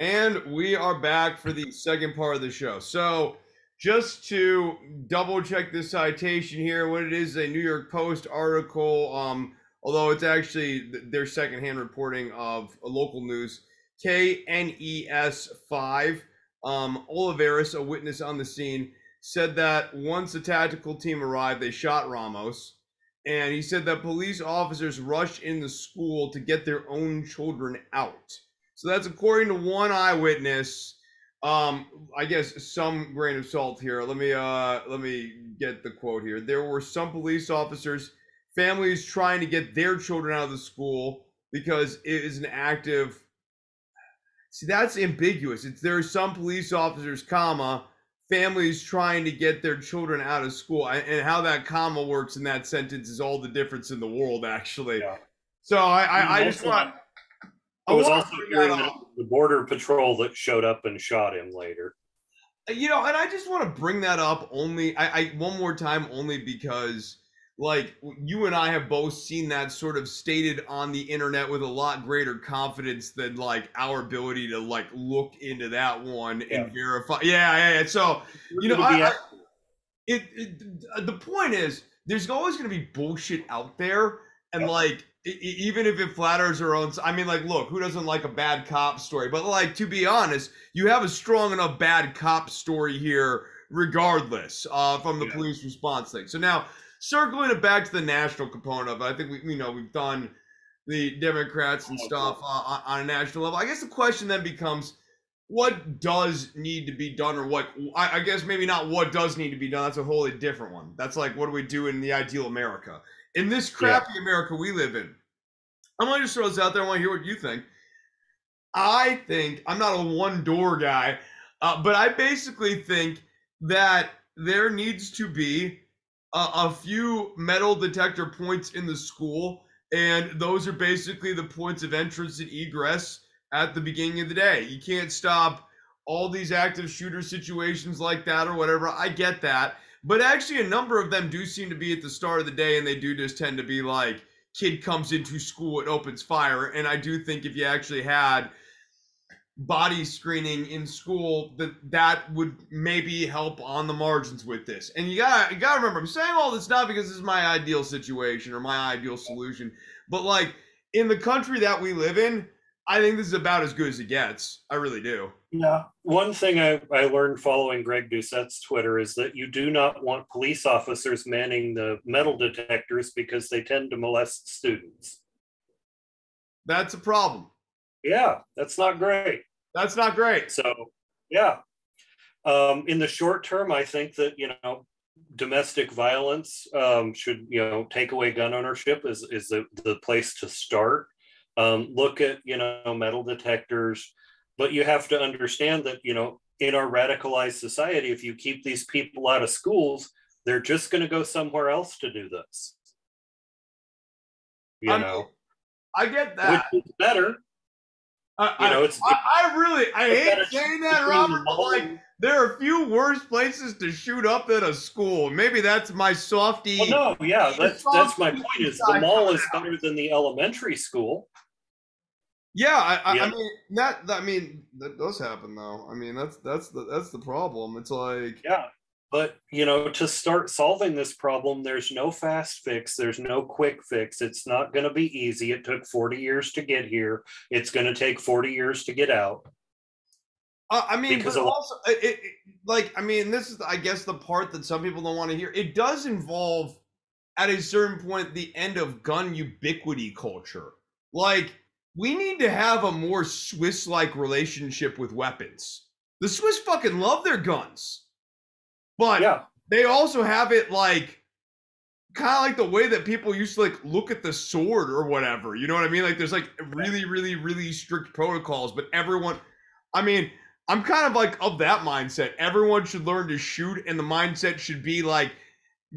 And we are back for the second part of the show. So, just to double check the citation here, what it is a New York Post article, although it's actually their secondhand reporting of local news. KNES 5, Oliveris, a witness on the scene, said that once the tactical team arrived, they shot Ramos. And he said that police officers rushed in the school to get their own children out. So that's according to one eyewitness. I guess some grain of salt here. Let me get the quote here. There were some police officers, families trying to get their children out of the school because it is an active. See, that's ambiguous. It's there are some police officers, comma, families trying to get their children out of school, and how that comma works in that sentence is all the difference in the world, actually. Yeah. So I just want. It was also during the border patrol that showed up and shot him later. And I just want to bring that up only I one more time, only because like you and I have both seen that sort of stated on the internet with a lot greater confidence than like our ability to like look into that one and verify. Yeah. So the point is there's always going to be bullshit out there, and like even if it flatters our own, I mean, like, look, who doesn't like a bad cop story? But like, to be honest, you have a strong enough bad cop story here, regardless from the police response thing. So now, circling it back to the national component of it, I think we've done the Democrats and stuff on a national level. I guess the question then becomes, what does need to be done, or what I guess maybe not what does need to be done. That's a wholly different one. That's like, what do we do in the ideal America? In this crappy America we live in, I'm going to just throw this out there. I want to hear what you think. I think, I'm not a one-door guy, but I basically think that there needs to be a few metal detector points in the school, and those are basically the points of entrance and egress at the beginning of the day. You can't stop all these active shooter situations like that or whatever. I get that. But actually, a number of them do seem to be at the start of the day, and they do just tend to be like, kid comes into school and opens fire. And I do think if you actually had body screening in school, that would maybe help on the margins with this. And you gotta remember, I'm saying all this not because this is my ideal situation or my ideal solution, but like in the country that we live in, I think this is about as good as it gets. I really do. Yeah. One thing I learned following Greg Doucette's Twitter is that you do not want police officers manning the metal detectors because they tend to molest students. That's a problem. Yeah, that's not great. That's not great. So, yeah. In the short term, I think that, domestic violence should, take away gun ownership is the place to start. Look at, metal detectors, but you have to understand that, in our radicalized society, if you keep these people out of schools, they're just going to go somewhere else to do this. I get that. Which is better. I hate saying that, Robert, but like, there are few worse places to shoot up than a school. Maybe that's my softy. Well, no, yeah, that's my point. Is the mall is better than the elementary school? Yeah, I mean that does happen though. I mean that's the problem. It's like, yeah, but to start solving this problem, there's no fast fix. There's no quick fix. It's not going to be easy. It took 40 years to get here. It's going to take 40 years to get out. Because but also, this is, I guess, the part that some people don't want to hear. It does involve, at a certain point, the end of gun ubiquity culture. Like, we need to have a more Swiss-like relationship with weapons. The Swiss fucking love their guns. But they also have it like, kind of like the way that people used to like look at the sword or whatever. You know what I mean? Like, there's like really, really, really strict protocols, but everyone, I'm kind of like of that mindset. Everyone should learn to shoot, and the mindset should be like,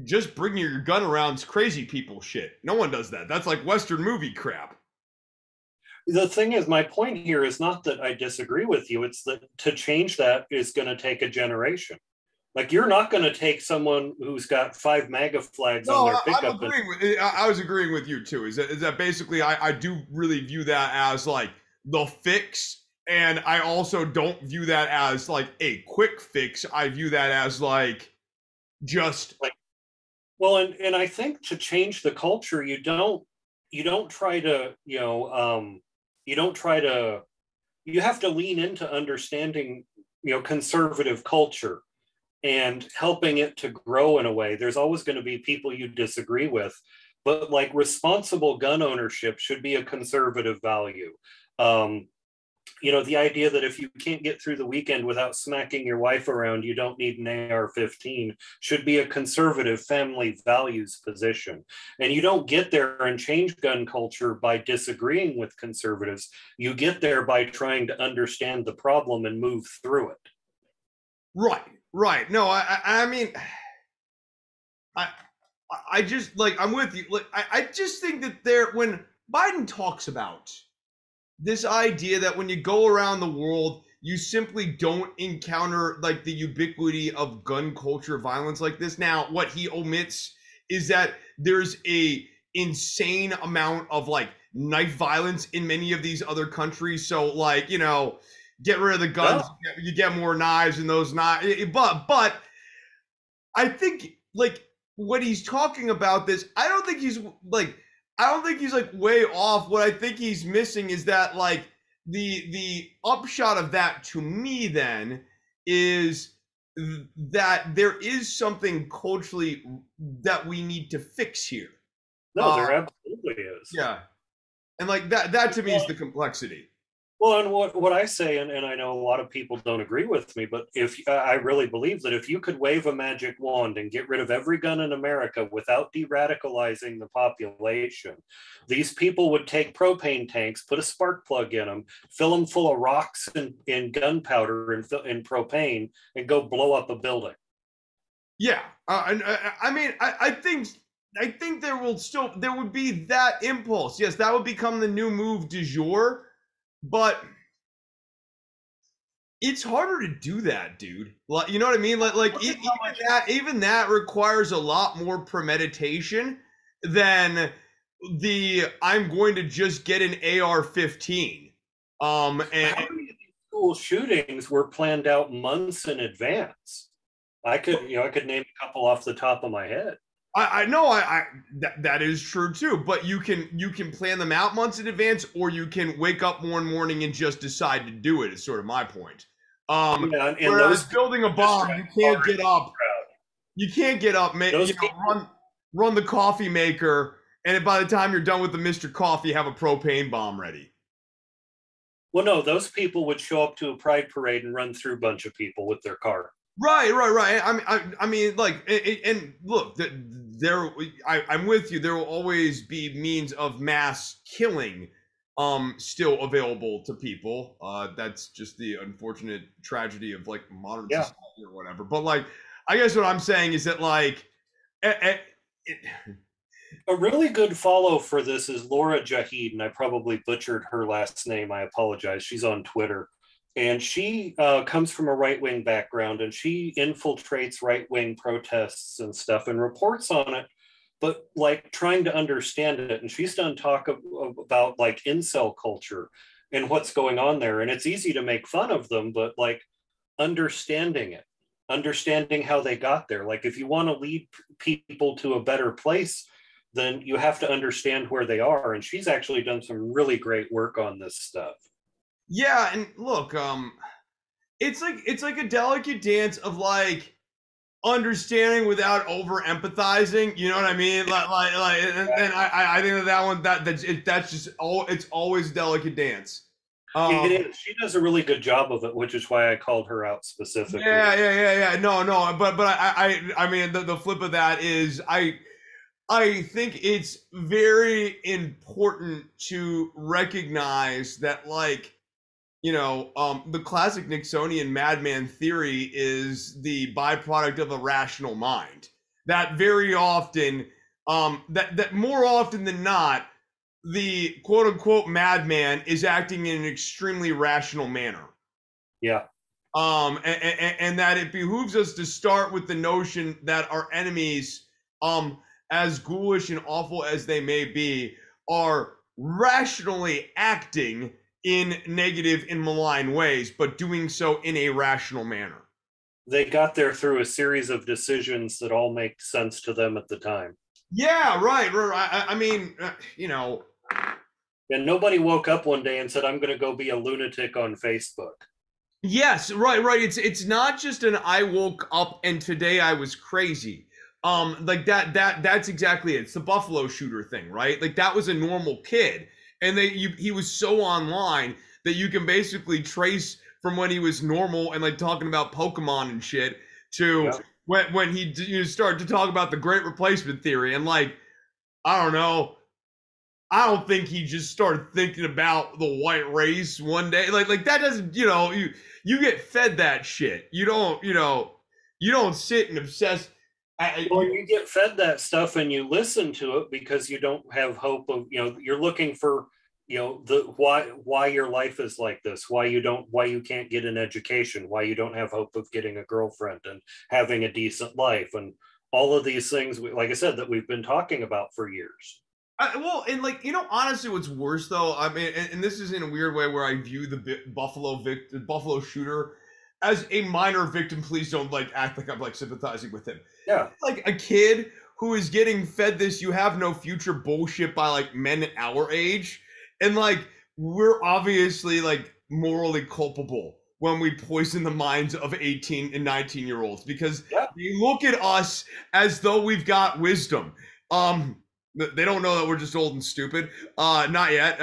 just bringing your gun around's crazy people shit. No one does that. That's like Western movie crap. The thing is, my point here is not that I disagree with you. It's that to change that is going to take a generation. Like, you're not going to take someone who's got 5 MAGA flags on their pickup. I was agreeing with you too. Is that basically I do really view that as like the fix, and I also don't view that as like a quick fix. I view that as like just like, well, and I think to change the culture, you don't try to, you don't try to, you have to lean into understanding, conservative culture and helping it to grow in a way. There's always going to be people you disagree with, but like responsible gun ownership should be a conservative value. Um, the idea that if you can't get through the weekend without smacking your wife around, you don't need an AR-15 should be a conservative family values position. And you don't get there and change gun culture by disagreeing with conservatives. You get there by trying to understand the problem and move through it. Right. No, I mean, I just like, I'm with you. Like, I just think that when Biden talks about this idea that when you go around the world, you simply don't encounter like the ubiquity of gun culture violence like this. Now, what he omits is that there's a insane amount of like knife violence in many of these other countries. So like, get rid of the guns, you get more knives and those knives. But I think like when he's talking about this, I don't think he's like way off. What I think he's missing is that like the upshot of that to me then is that there is something culturally that we need to fix here. No, there absolutely is. Yeah. And like that to me is the complexity. Well, and what I say, and I know a lot of people don't agree with me, but if I really believe that if you could wave a magic wand and get rid of every gun in America without de-radicalizing the population, these people would take propane tanks, put a spark plug in them, fill them full of rocks and gunpowder and propane, and go blow up a building. Yeah, I mean, I think there would be that impulse. Yes, that would become the new move du jour. But it's harder to do that, dude. Like, you know what I mean? Like even that requires a lot more premeditation than I'm going to just get an AR-15. And how many of these school shootings were planned out months in advance? I could name a couple off the top of my head. I know that is true too, but you can plan them out months in advance, or you can wake up one morning and just decide to do it. Is sort of my point. And whereas building a bomb, you can't get up. You can't get up, run the coffee maker, and by the time you're done with the Mr. Coffee, have a propane bomb ready. Well, no, those people would show up to a pride parade and run through a bunch of people with their car. Right. I mean, like, and look, I'm with you. There will always be means of mass killing, still available to people. That's just the unfortunate tragedy of like modern society or whatever. But like, I guess what I'm saying is that like, a really good follow for this is Laura Jaheed, and I probably butchered her last name. I apologize. She's on Twitter. And she comes from a right-wing background, and she infiltrates right-wing protests and stuff and reports on it, but like trying to understand it. And she's done talk about like incel culture and what's going on there. And it's easy to make fun of them, but like understanding it, understanding how they got there. Like if you want to lead people to a better place, then you have to understand where they are. And she's actually done some really great work on this stuff. Yeah, and look, it's like a delicate dance of like understanding without over empathizing. You know what I mean? And I think that one that's just it's always a delicate dance. It is. She does a really good job of it, which is why I called her out specifically. Yeah. No, but I mean the flip of that is I think it's very important to recognize that like. The classic Nixonian madman theory is the byproduct of a rational mind. That very often, that more often than not, the quote unquote madman is acting in an extremely rational manner. Yeah. And that it behooves us to start with the notion that our enemies, as ghoulish and awful as they may be, are rationally acting in negative and malign ways, but doing so in a rational manner. They got there through a series of decisions that all make sense to them at the time. Yeah, right. I mean, And nobody woke up one day and said, I'm going to go be a lunatic on Facebook. yes, right. It's not just an I woke up and today I was crazy. Like that's exactly it. It's the Buffalo shooter thing, right? Like that was a normal kid, and he was so online that you can basically trace from when he was normal and like talking about Pokemon and shit to Yeah. when he started to talk about the Great Replacement theory and like I don't know. I don't think he just started thinking about the white race one day. Like that doesn't, you get fed that shit. You don't, you don't sit and obsess. Well, you get fed that stuff and you listen to it because you don't have hope of, you're looking for, the why your life is like this, why you can't get an education, why you don't have hope of getting a girlfriend and having a decent life, and all of these things, like I said, that we've been talking about for years. Well, and like honestly, what's worse though, I mean, and this is in a weird way where I view the Buffalo shooter as a minor victim. Please don't like act like I'm like sympathizing with him. Yeah, Like a kid who is getting fed this "you have no future" bullshit by like men our age, and like we're obviously like morally culpable when we poison the minds of 18 and 19-year-olds because yeah, they look at us as though we've got wisdom. They don't know that we're just old and stupid. Not yet.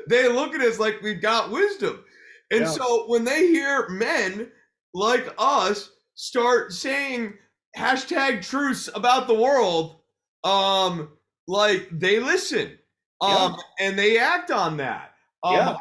They look at us like we've got wisdom. And yeah, so when they hear men like us start saying hashtag truths about the world, like they listen, yeah, and they act on that. Um, yeah,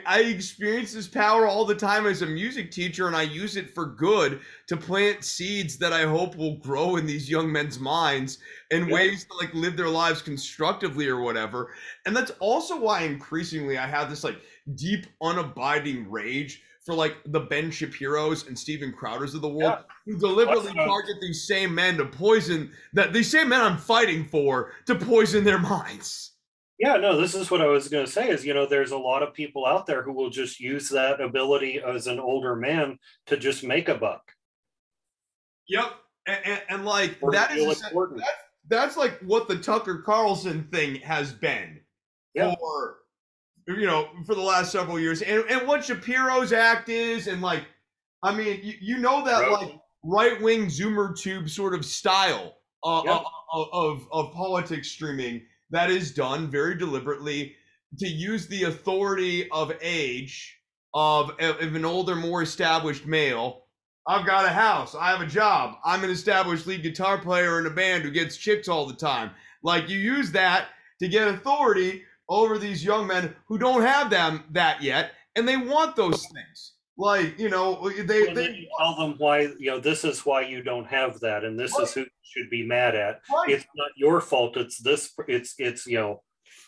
I experience this power all the time as a music teacher, and I use it for good to plant seeds that I hope will grow in these young men's minds in yeah, ways to like live their lives constructively or whatever. And that's also why increasingly I have this like deep, unabiding rage for like the Ben Shapiro's and Steven Crowder's of the world yeah. who deliberately target these same men to poison that these same men I'm fighting for to poison their minds. Yeah, no, this is what I was going to say is, there's a lot of people out there who will just use that ability as an older man to just make a buck. Yep. And like Or to that feel is important. that's like what the Tucker Carlson thing has been Yeah, for the last several years, and what Shapiro's act is, and like, I mean, you know that like Rogan. right wing Zoomer tube sort of style Yeah, of politics streaming that is done very deliberately to use the authority of age of an older, more established male. I've got a house. I have a job. I'm an established lead guitar player in a band who gets chicks all the time. Like you use that to get authority over these young men who don't have that yet, and they want those things. Like and then you tell them why, this is why you don't have that, and this right, is who you should be mad at. right. It's not your fault. It's this. It's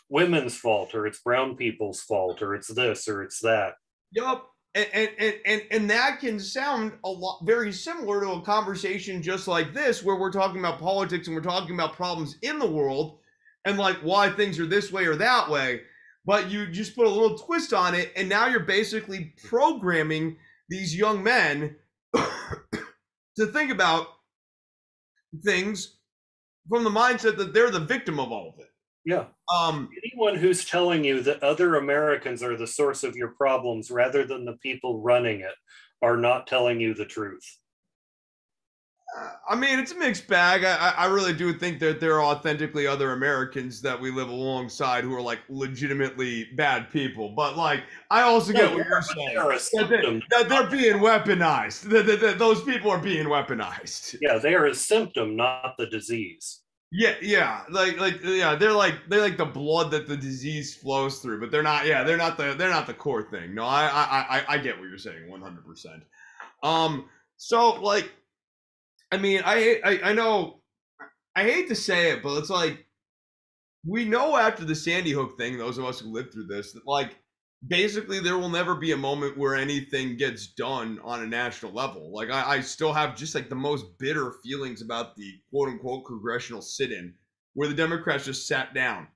women's fault, or it's brown people's fault, or it's this, or it's that. Yup. And that can sound a lot very similar to a conversation just like this, where we're talking about politics and we're talking about problems in the world and like why things are this way or that way. But you just put a little twist on it, and now you're basically programming these young men to think about things from the mindset that they're the victim of all of it. Yeah. Um, Anyone who's telling you that other Americans are the source of your problems rather than the people running it are not telling you the truth. I mean, it's a mixed bag. I really do think that there are authentically other Americans that we live alongside who are like legitimately bad people. But like, I also get what you're saying that they're being weaponized. That those people are being weaponized. Yeah, they are a symptom, not the disease. Yeah, they're like the blood that the disease flows through, but they're not. Yeah, they're not the core thing. No, I get what you're saying 100%. So like. I mean, I know I hate to say it, but it's like we know after the Sandy Hook thing, those of us who lived through this, that like basically there will never be a moment where anything gets done on a national level. Like I still have just like the most bitter feelings about the quote unquote congressional sit-in where the Democrats just sat down.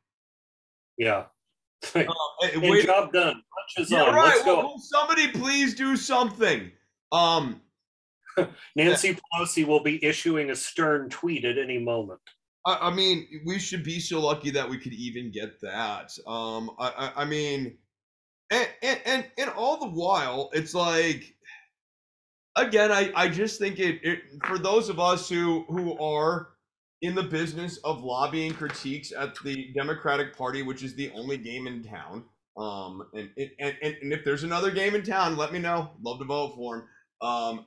Yeah. And Wait, job done. Lunch is yeah, on. right. Let's Well, go. will somebody please do something? Um, Nancy Pelosi will be issuing a stern tweet at any moment. I mean, we should be so lucky that we could even get that. I mean, and all the while, it's like, again, I just think it for those of us who are in the business of lobbying critiques at the Democratic Party, which is the only game in town. And if there's another game in town, let me know. Love to vote for him.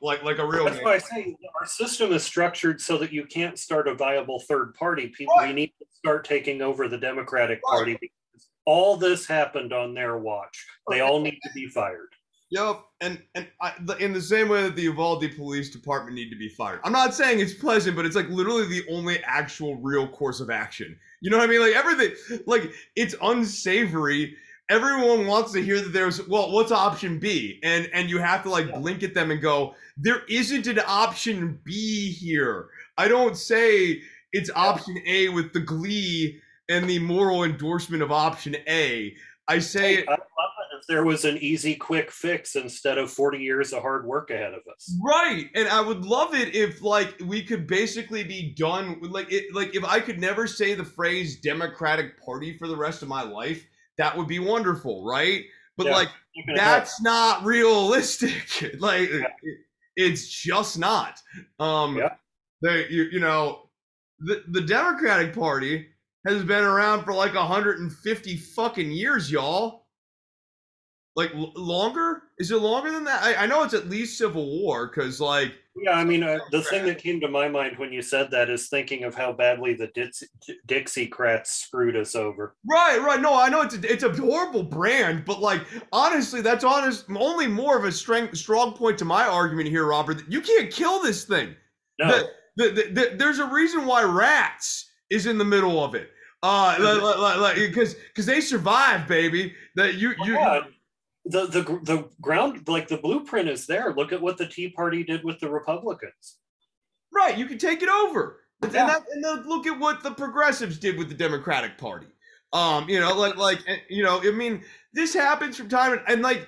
Like a real That's game. why I say our system is structured so that you can't start a viable third party. People, Right. we need to start taking over the Democratic Right. Party because all this happened on their watch. They all need to be fired. Yep, in the same way that the Uvalde Police Department need to be fired. I'm not saying it's pleasant, but it's like literally the only actual real course of action. You know what I mean? Like everything, like it's unsavory. Everyone wants to hear that there's, well, what's option B? And you have to like blink at them and go, there isn't an option B here. I don't say it's option A with the glee and the moral endorsement of option A. I say I'd love it if there was an easy, quick fix instead of 40 years of hard work ahead of us. right, and I would love it if like we could basically be done with like it. Like if I could never say the phrase Democratic Party for the rest of my life, that would be wonderful, right? But Yeah, like that's not realistic. Like it's just not. Yeah. You know, the Democratic Party has been around for like 150 fucking years, y'all. Like longer? Is it longer than that? I know it's at least Civil War because like Yeah, I mean, the thing that came to my mind when you said that is thinking of how badly the Dixiecrats screwed us over. right. No, I know it's a horrible brand, but like honestly, that's only more of a strong point to my argument here, Robert. That you can't kill this thing. No, There's a reason why Rats is in the middle of it. Because they survive, baby. That you yeah, the ground, like the blueprint is there. Look at what the Tea Party did with the Republicans. right. You can take it over, Yeah. and then look at what the progressives did with the Democratic Party. You know, you know, I mean, this happens from time and like.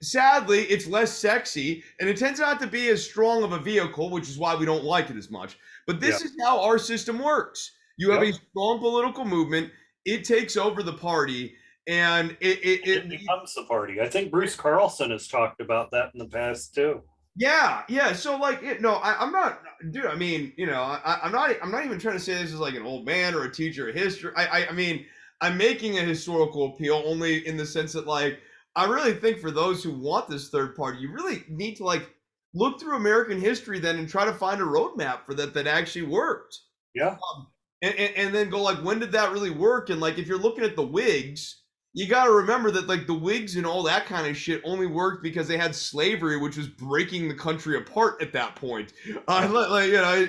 Sadly, it's less sexy, and it tends not to be as strong of a vehicle, which is why we don't like it as much. But this is how our system works. You have a strong political movement; it takes over the party, and it becomes the party. I think Bruce Carlson has talked about that in the past too. yeah. So like, no, I'm not, dude. I mean, you know, I'm not even trying to say this as like an old man or a teacher of history. I mean, I'm making a historical appeal only in the sense that like. I really think for those who want this third party, you really need to like look through American history then and try to find a roadmap for that actually worked. Yeah. And then go like, when did that really work? And like, if you're looking at the Whigs, you got to remember that like the Whigs and all that kind of shit only worked because they had slavery, which was breaking the country apart at that point. Like, you know,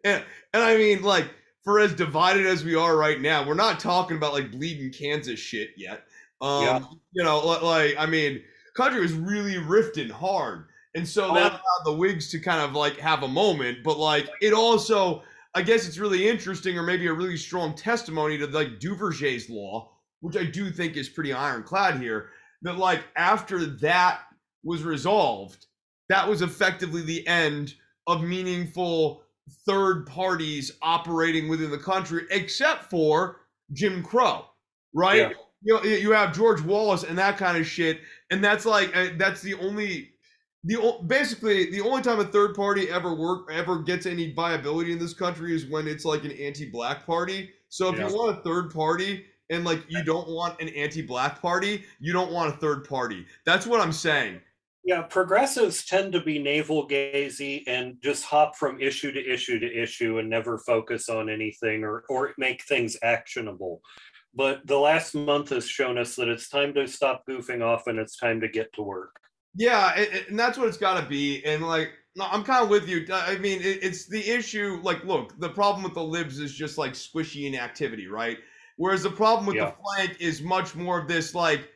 and I mean, like, for as divided as we are right now, we're not talking about like bleeding Kansas shit yet. You know, like I mean, country was really rifting hard, and so that allowed the Whigs to kind of like have a moment. But like, it also, I guess, it's really interesting, or maybe a really strong testimony to like Duverger's law, which I do think is pretty ironclad here. That like after that was resolved, that was effectively the end of meaningful third parties operating within the country, except for Jim Crow, right? Yeah. You know, you have George Wallace and that kind of shit, and that's like that's basically the only time a third party ever gets any viability in this country is when it's like an anti-black party. So if you want a third party and like you don't want an anti-black party, you don't want a third party. That's what I'm saying. Yeah, progressives tend to be navel gazy and just hop from issue to issue to issue and never focus on anything or make things actionable. But the last month has shown us that it's time to stop goofing off and it's time to get to work. Yeah, and that's what it's got to be. And like, no, I'm kind of with you. I mean, it's the issue. Like, look, the problem with the libs is just like squishy inactivity, right? Whereas the problem with the flank is much more of this, like,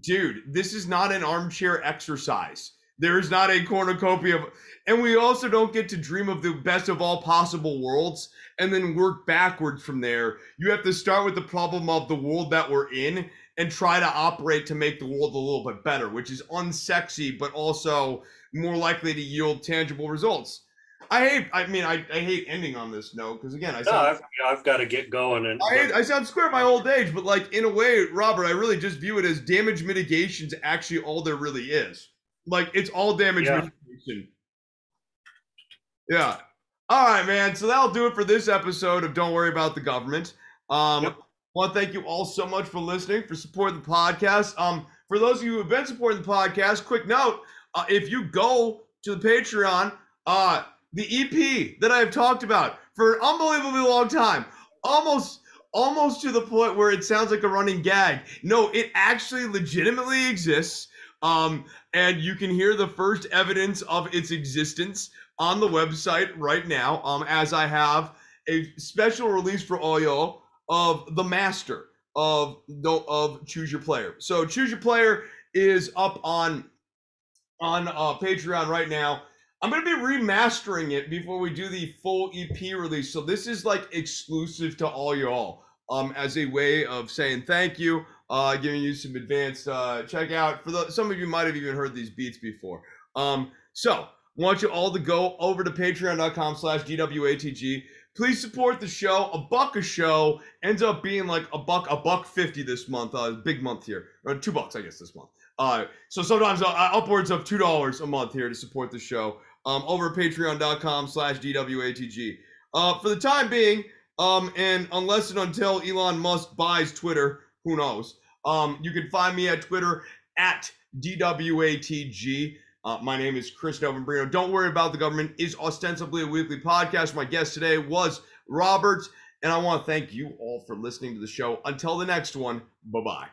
dude, this is not an armchair exercise. There is not a cornucopia of, and we also don't get to dream of the best of all possible worlds and then work backwards from there. You have to start with the problem of the world that we're in and try to operate to make the world a little bit better, which is unsexy, but also more likely to yield tangible results. I hate ending on this note because again, I've got to get going, and I sound square at my old age, but like in a way, Robert, I really just view it as damage mitigation's actually all there really is. Like it's all damage mitigation. Yeah. All right, man. So that'll do it for this episode of Don't Worry About the Government. I want to thank you all so much for listening, for supporting the podcast. For those of you who have been supporting the podcast, quick note: if you go to the Patreon, the EP that I have talked about for an unbelievably long time, almost to the point where it sounds like a running gag. No, it actually legitimately exists. And you can hear the first evidence of its existence on the website right now, as I have a special release for all y'all of The Master of Choose Your Player. So Choose Your Player is up on Patreon right now. I'm going to be remastering it before we do the full EP release. So this is like exclusive to all y'all, as a way of saying thank you, giving you some advanced checkout. Some of you might have even heard these beats before. So want you all to go over to patreon.com/DWATG. Please support the show. $1 a show ends up being like $1.50 this month. Big month here, or $2 I guess this month. So sometimes upwards of $2 a month here to support the show. Over at patreon.com/DWATG. For the time being, and unless and until Elon Musk buys Twitter, who knows? You can find me at Twitter at DWATG. My name is Chris Novembrino. Don't Worry About the Government is ostensibly a weekly podcast. My guest today was Robert, and I want to thank you all for listening to the show. Until the next one, bye-bye.